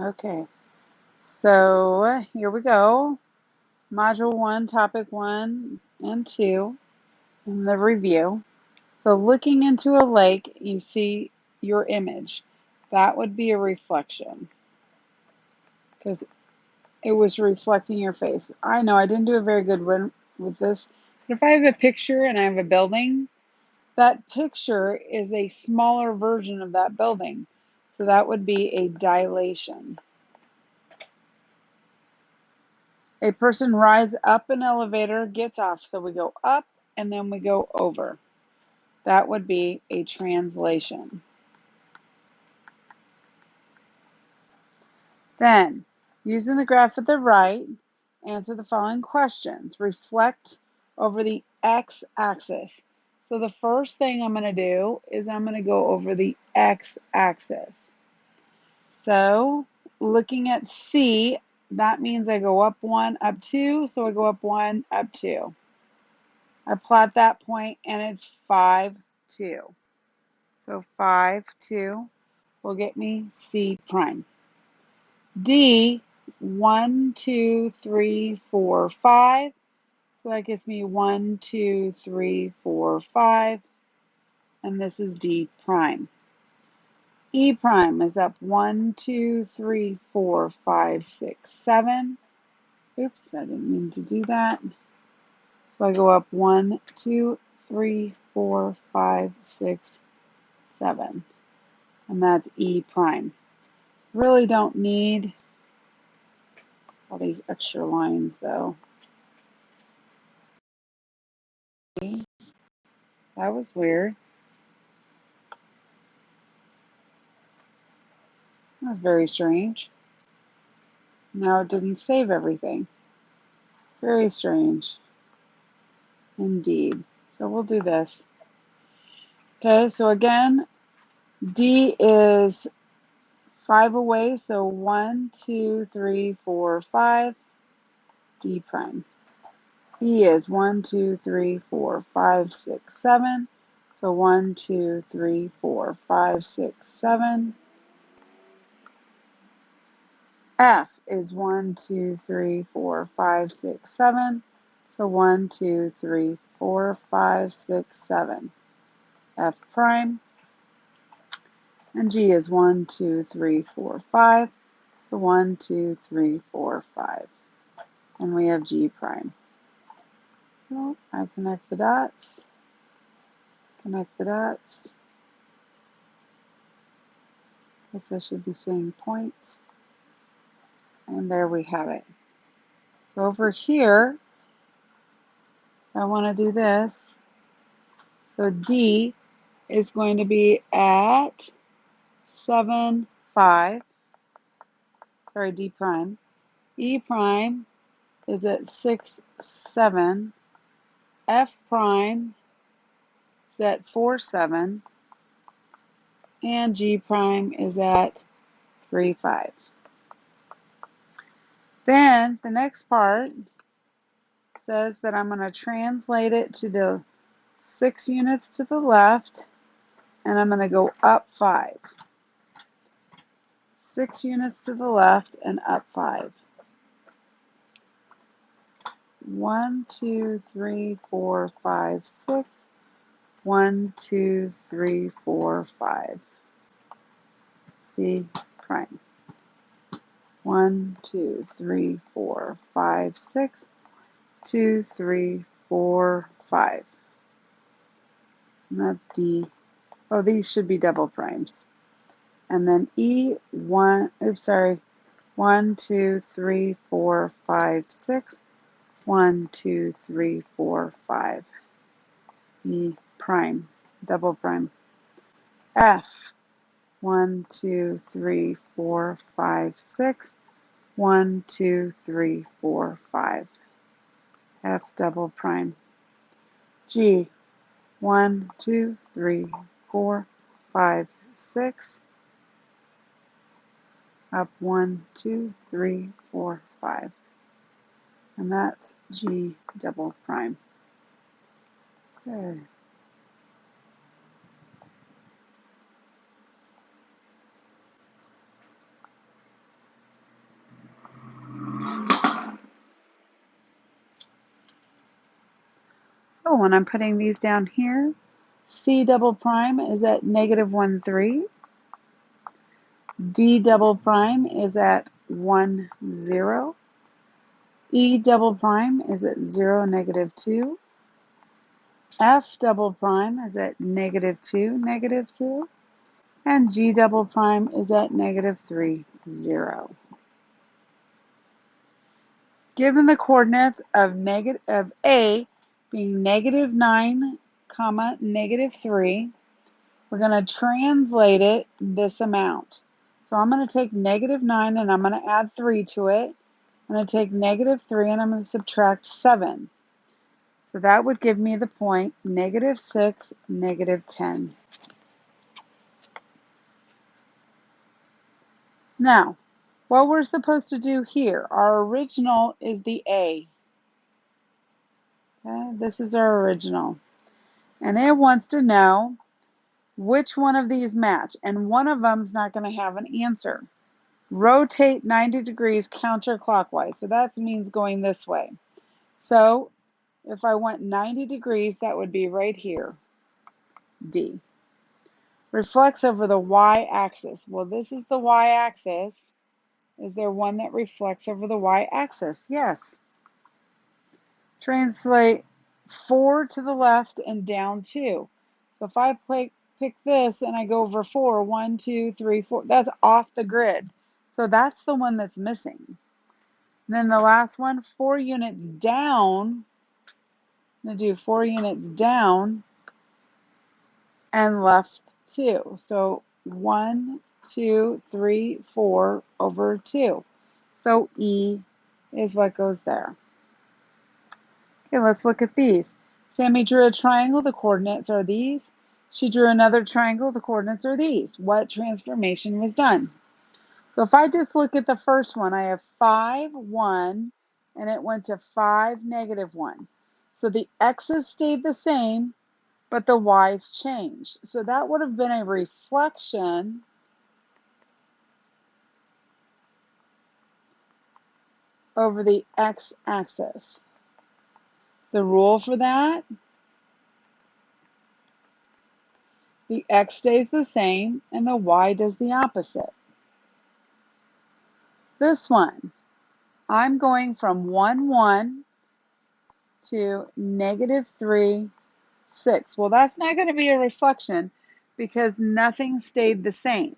Okay, so here we go. Module 1, Topic 1 and 2 in the review. So looking into a lake, you see your image. That would be a reflection because it was reflecting your face. I know I didn't do a very good one with this, but if I have a picture and I have a building, that picture is a smaller version of that building. So that would be a dilation. A person rides up an elevator, gets off. So we go up and then we go over. That would be a translation. Then, using the graph at the right, answer the following questions. Reflect over the x-axis. So the first thing I'm going to do is I'm going to go over the x-axis. So looking at C, that means I go up 1, up 2. So I go up 1, up 2. I plot that point and it's 5, 2. So 5, 2 will get me C prime. D, 1, 2, 3, 4, 5. So that gets me 1, 2, 3, 4, 5. And this is D prime. E prime is up 1, 2, 3, 4, 5, 6, 7. Oops, I didn't mean to do that. So I go up 1, 2, 3, 4, 5, 6, 7. And that's E prime. Really don't need all these extra lines though. That was weird. That was very strange. Now it didn't save everything. Very strange. Indeed. So we'll do this. Okay, so again, D is 5 away, so 1, 2, 3, 4, 5, D prime. E is 1, 2, 3, 4, 5, 6, 7. So 1, 2, 3, 4, 5, 6, 7. F is 1, 2, 3, 4, 5, 6, 7. So 1, 2, 3, 4, 5, 6, 7. F prime. And G is 1, 2, 3, 4, 5. So 1, 2, 3, 4, 5. And we have G prime. Well, I connect the dots. Connect the dots. Guess I should be saying points. And there we have it. So over here, I want to do this. So D is going to be at 7, 5. Sorry, D prime. E prime is at 6, 7. F prime is at 4, 7. And G prime is at 3, 5. Then the next part says that I'm going to translate it to the 6 units to the left, and I'm going to go up 5. 6 units to the left and up 5. 1, 2, 3, 4, 5, 6. 1, 2, 3, 4, 5. C prime. 1, 2, 3, 4, 5, 6. 2, 3, 4, 5. And that's D. Oh, these should be double primes. And then E, 1, oops, sorry. 1, 2, 3, 4, 5, 6. 1, 2, 3, 4, 5. E prime, double prime. F, 1, 2, 3, 4, 5, 6. 1, 2, 3, 4, 5. F double prime. G, 1, 2, 3, 4, 5, 6. Up 1, 2, 3, 4, 5. And that's G double prime. Okay. Oh, and I'm putting these down here. C double prime is at negative 1, 3. D double prime is at 1, 0. E double prime is at 0, negative 2. F double prime is at negative 2, negative 2. And G double prime is at negative 3, 0. Given the coordinates of A being negative 9, comma, negative 3, we're going to translate it this amount. So I'm going to take negative 9 and I'm going to add 3 to it. I'm going to take negative 3 and I'm going to subtract 7. So that would give me the point negative 6, negative 10. Now, what we're supposed to do here, our original is the A. Okay, this is our original. And it wants to know which one of these match. And one of them is not going to have an answer. Rotate 90 degrees counterclockwise. So that means going this way. So if I went 90 degrees, that would be right here, D. Reflects over the y-axis. Well, this is the y-axis. Is there one that reflects over the y-axis? Yes. Translate 4 to the left and down 2. So if I pick this and I go over 4, 1, 2, 3, 4, that's off the grid. So that's the one that's missing. And then the last one, 4 units down. I'm going to do 4 units down and left 2. So 1, 2, 3, 4 over 2. So E is what goes there. Okay, let's look at these. Sammy drew a triangle, the coordinates are these. She drew another triangle, the coordinates are these. What transformation was done? So if I just look at the first one, I have 5, 1, and it went to 5, negative 1. So the x's stayed the same, but the y's changed. So that would have been a reflection over the x-axis. The rule for that, the x stays the same and the y does the opposite. This one, I'm going from 1, 1 to negative 3, 6. Well, that's not going to be a reflection because nothing stayed the same.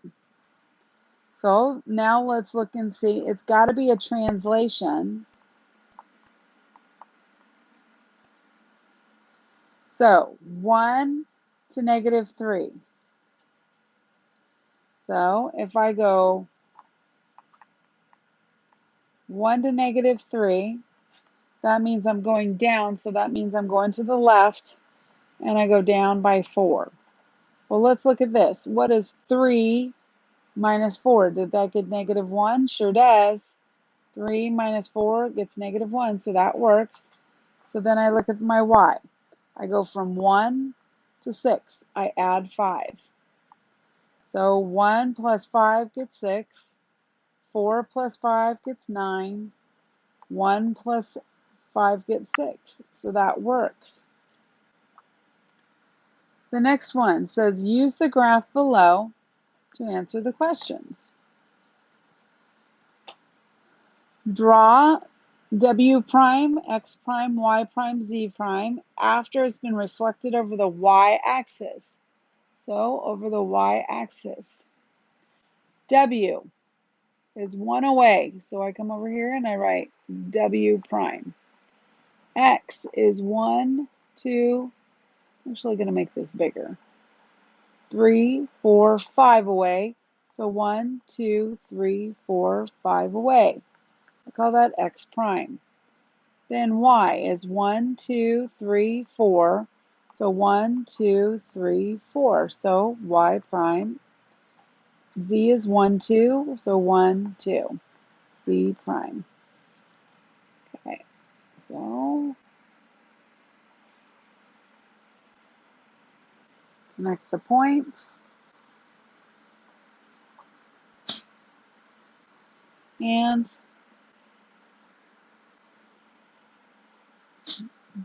So now let's look and see. It's got to be a translation. So 1 to negative 3. So if I go 1 to negative 3, that means I'm going down. So that means I'm going to the left and I go down by 4. Well, let's look at this. What is 3 minus 4? Did that get negative 1? Sure does. 3 minus 4 gets negative 1, so that works. So then I look at my y. I go from 1 to 6. I add 5. So 1 plus 5 gets 6. 4 plus 5 gets 9. 1 plus 5 gets 6. So that works. The next one says use the graph below to answer the questions. Draw W prime, X prime, Y prime, Z prime after it's been reflected over the Y axis. So over the Y axis. W is 1 away. So I come over here and I write W prime. X is 1, 2, I'm actually going to make this bigger. 3, 4, 5 away. So 1, 2, 3, 4, 5 away. I call that X prime. Then Y is 1, 2, 3, 4. So 1, 2, 3, 4. So Y prime. Z is 1, 2. So 1, 2. Z prime. Okay. So connect the points. And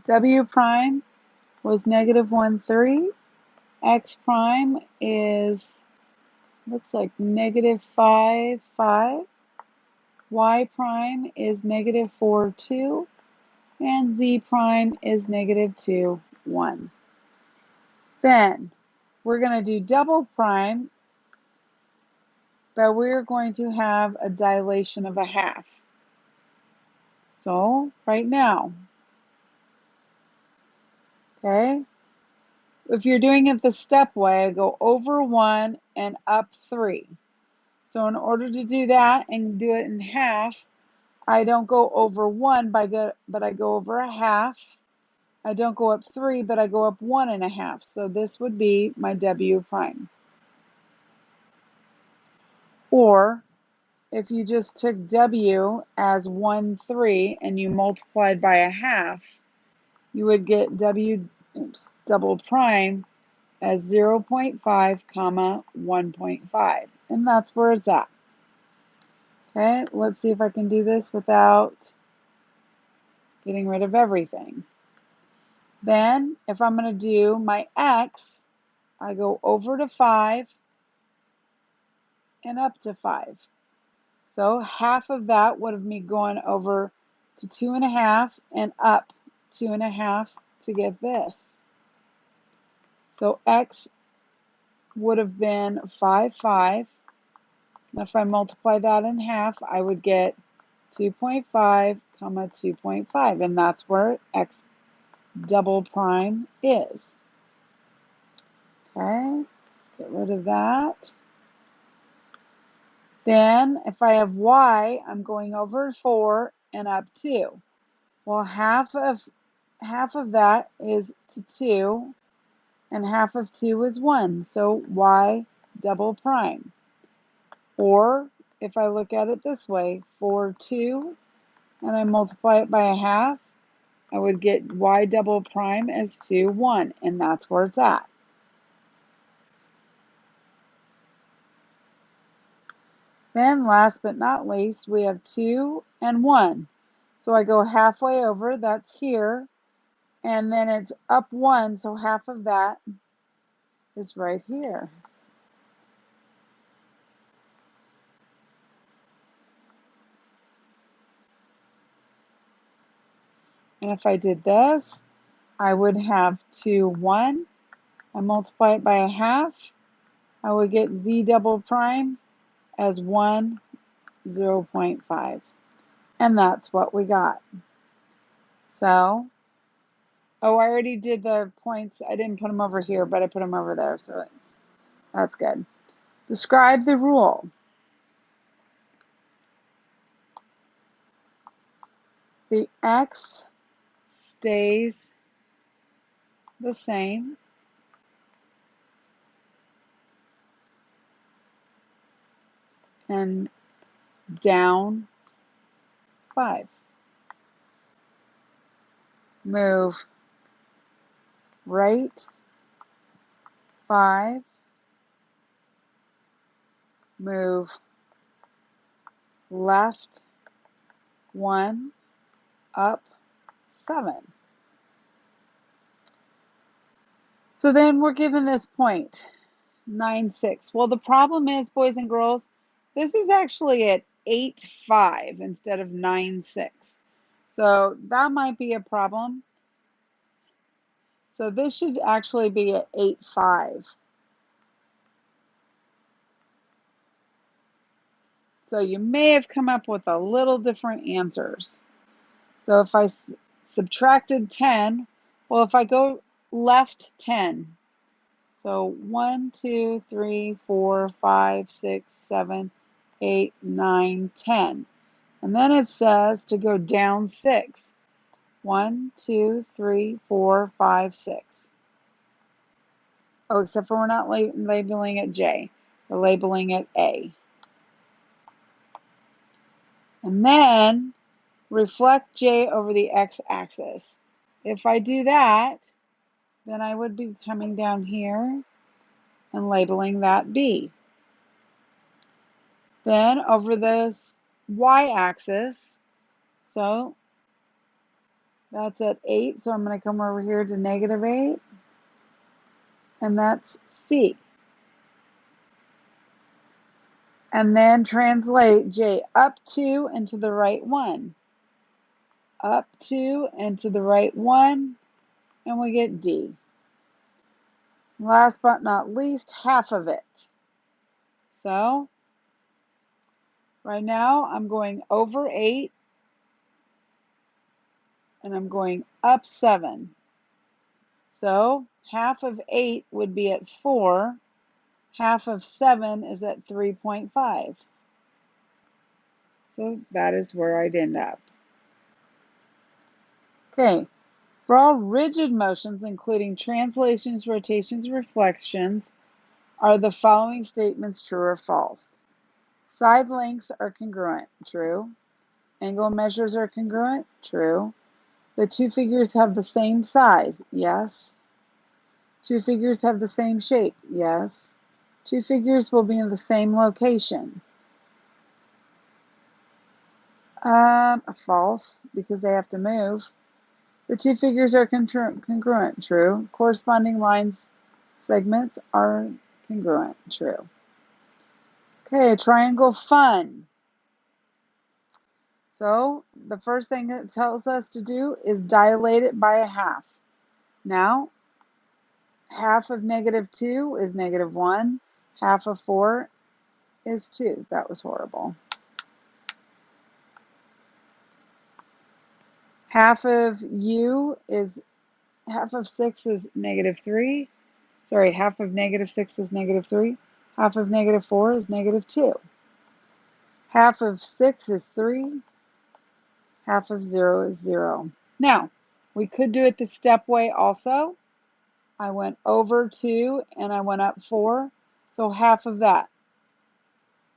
W prime was negative 1, 3. X prime is, looks like negative 5, 5. Y prime is negative 4, 2. And Z prime is negative 2, 1. Then we're going to do double prime, but we're going to have a dilation of a half. So right now, okay, if you're doing it the step way, I go over 1 and up 3. So in order to do that and do it in half, I don't go over 1, but I go over a half. I don't go up 3, but I go up 1.5. So this would be my W prime. Or if you just took W as 1, 3 and you multiplied by a half, you would get W double prime as 0.5 comma 1.5. And that's where it's at. Okay, let's see if I can do this without getting rid of everything. Then if I'm going to do my X, I go over to 5 and up to 5. So half of that would have me going over to 2.5 and up 2.5 to get this. So X would have been 5, 5. If I multiply that in half, I would get 2.5 comma 2.5, and that's where X double prime is. Okay, let's get rid of that. Then if I have Y, I'm going over 4 and up 2. Well, half of that is to 2, and half of 2 is 1, so Y double prime. Or if I look at it this way, 4, 2, and I multiply it by a half, I would get Y double prime as 2, 1, and that's where it's at. Then last but not least, we have 2 and 1. So I go halfway over, that's here, and then it's up 1, so half of that is right here. And if I did this, I would have 2, 1. I multiply it by a half. I would get Z double prime as 1, 0.5. And that's what we got. So, oh, I already did the points. I didn't put them over here, but I put them over there. So that's good. Describe the rule. The X stays the same. And down 5. Move right 5. Move left 1, up 7. So then we're given this point, 9, 6. Well, the problem is, boys and girls, this is actually at 8, 5 instead of 9, 6. So that might be a problem. So this should actually be at 8, 5. So you may have come up with a little different answers. So if I subtracted 10, well, if I go left 10, so 1, 2, 3, 4, 5, 6, 7, 8, 9, 10. And then it says to go down 6. 1, 2, 3, 4, 5, 6. Oh, except for we're not labeling it J. We're labeling it A. And then reflect J over the x-axis. If I do that, then I would be coming down here and labeling that B. Then over this y-axis, so That's at 8, so I'm going to come over here to negative 8, and that's C. And then translate J up 2 and to the right 1. Up 2 and to the right 1, and we get D. Last but not least, half of it. So right now I'm going over 8, and I'm going up 7. So half of 8 would be at 4. Half of 7 is at 3.5. So that is where I'd end up. Okay, for all rigid motions, including translations, rotations, reflections, are the following statements true or false? Side lengths are congruent, true. Angle measures are congruent, true. The two figures have the same size, yes. Two figures have the same shape, yes. Two figures will be in the same location. False, because they have to move. The two figures are congruent, true. Corresponding lines segments are congruent, true. Okay, triangle fun. So the first thing it tells us to do is dilate it by a half. Now, half of negative 2 is negative 1. Half of 4 is 2. That was horrible. Half of 6 is negative 3. Sorry, half of negative 6 is negative 3. Half of negative 4 is negative 2. Half of 6 is 3. Half of 0 is 0. Now, we could do it the step way also. I went over 2 and I went up 4. So half of that.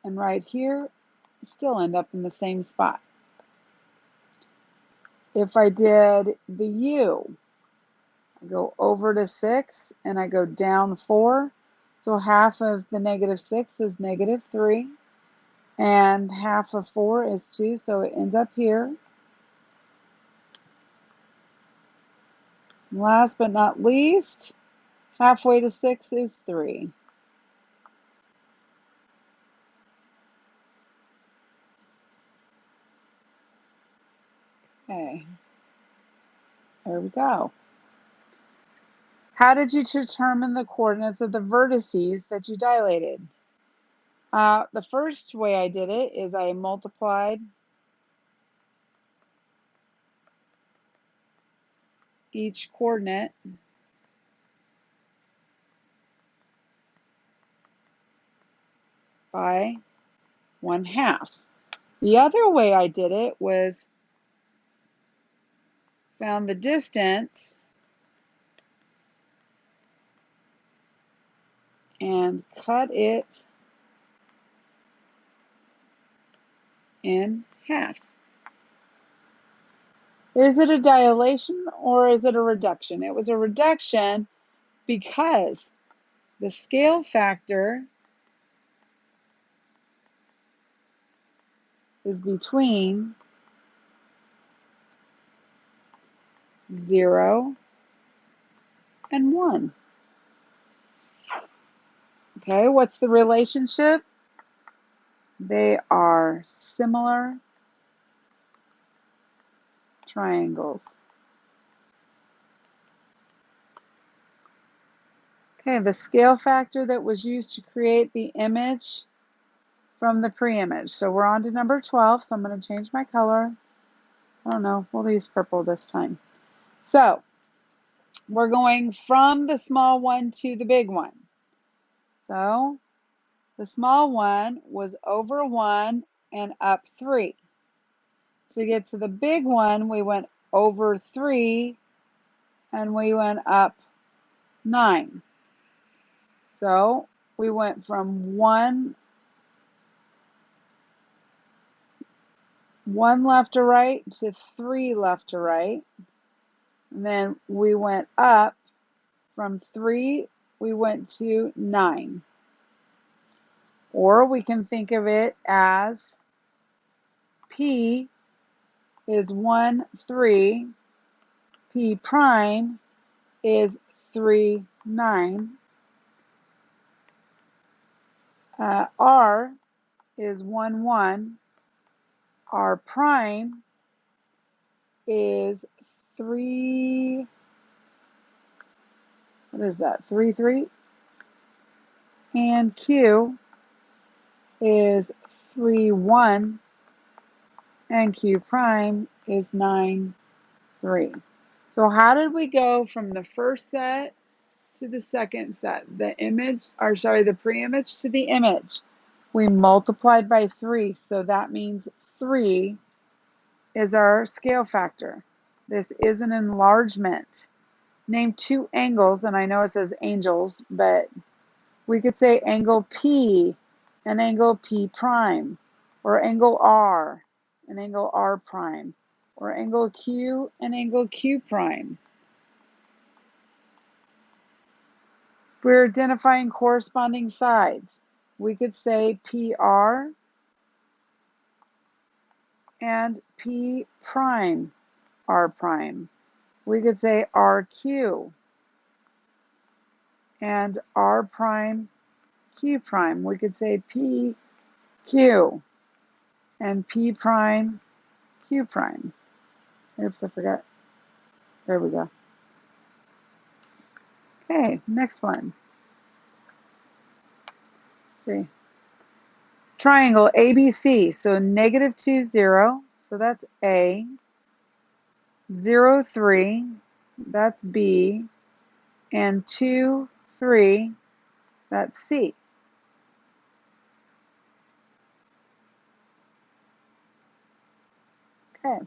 And right here, still end up in the same spot. If I did the U, I go over to 6 and I go down 4. So half of the negative 6 is negative 3. And half of 4 is 2, so it ends up here. Last but not least, halfway to 6 is 3. Okay, there we go. How did you determine the coordinates of the vertices that you dilated? The first way I did it is I multiplied each coordinate by 1/2. The other way I did it was found the distance and cut it in half. Is it a dilation or is it a reduction? It was a reduction because the scale factor is between 0 and 1. Okay, what's the relationship? They are similar triangles. Okay, the scale factor that was used to create the image from the pre-image. So we're on to number 12, so I'm going to change my color. I don't know, we'll use purple this time. So we're going from the small one to the big one. So the small one was over 1 and up 3. To get to the big one, we went over 3 and we went up 9. So we went from one left to right to 3 left to right. And then we went up from 3, we went to 9. Or we can think of it as P is 1, 3, P prime is 3, 9. R is 1, 1. R prime is 3, what is that, 3, 3? And Q is 3, 1. And Q prime is 9, 3. So how did we go from the first set to the second set? The pre-image to the image. We multiplied by 3, so that means 3 is our scale factor. This is an enlargement. Name 2 angles, and I know it says angels, but we could say angle P and angle P prime, or angle R and angle R prime, or angle Q and angle Q prime. If we're identifying corresponding sides, we could say PR and P prime R prime. We could say RQ and R prime Q prime. We could say PQ and P prime Q prime. Oops, I forgot. There we go. Okay, next one. Let's see. Triangle ABC. So negative 2, 0. So that's A. 0, 3. That's B. And 2, 3. That's C. Okay.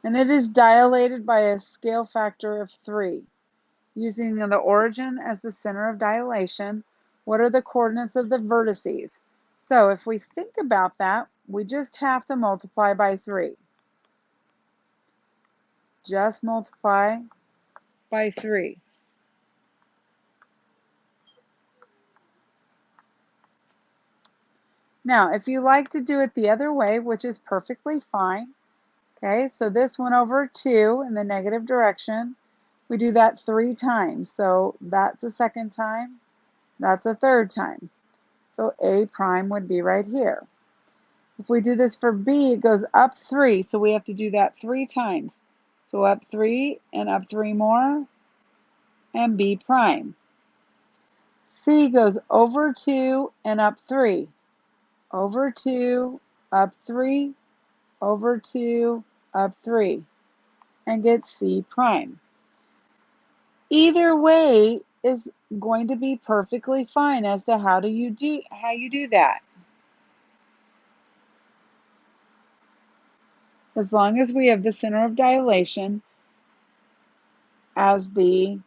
And it is dilated by a scale factor of 3. Using the origin as the center of dilation, what are the coordinates of the vertices? So if we think about that, we just have to multiply by 3. Just multiply by 3. Now, if you like to do it the other way, which is perfectly fine, okay, so this went over 2 in the negative direction. We do that 3 times. So that's a second time. That's a third time. So A prime would be right here. If we do this for B, it goes up 3. So we have to do that 3 times. So up 3 and up 3 more, and B prime. C goes over 2 and up 3. Over 2, up 3, over 2, up 3, and get C prime. Either way is going to be perfectly fine as to how you do that. As long as we have the center of dilation as the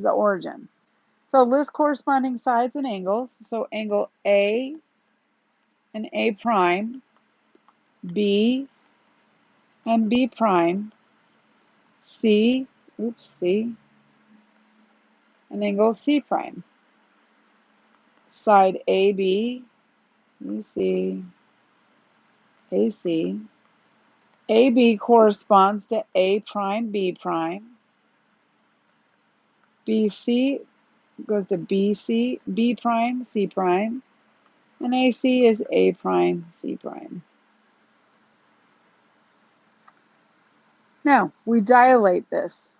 origin. So list corresponding sides and angles. So angle A and A prime, B and B prime, C, and angle C prime. Side AB, BC, AC. AB corresponds to A prime, B prime. BC goes to BC, B prime, C prime. And AC is A prime, C prime. Now, we dilate this.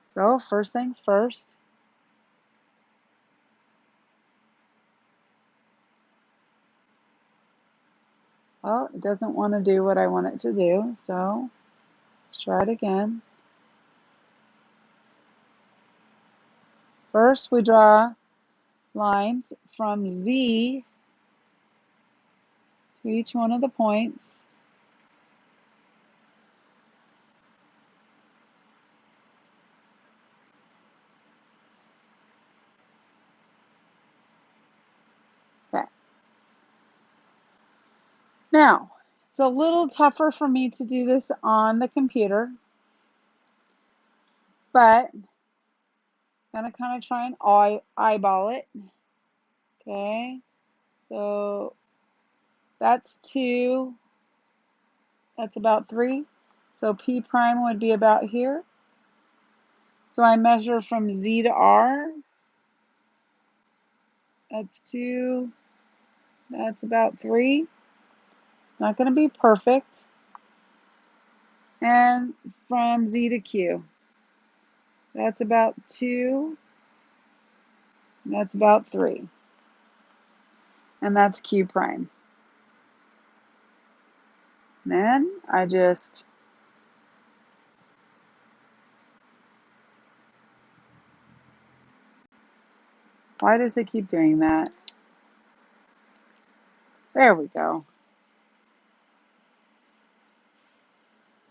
So, first things first. Well, it doesn't want to do what I want it to do, so let's try it again. First, we draw lines from Z to each one of the points. Okay. Now, it's a little tougher for me to do this on the computer, but I'm going to kind of try and eyeball it. Okay, so That's 2. That's about 3. So P prime would be about here. So I measure from Z to R. That's 2. That's about 3. Not going to be perfect. And from Z to Q. That's about 2. That's about 3. And that's Q prime. Then I just why does it keep doing that? There we go.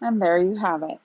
And there you have it.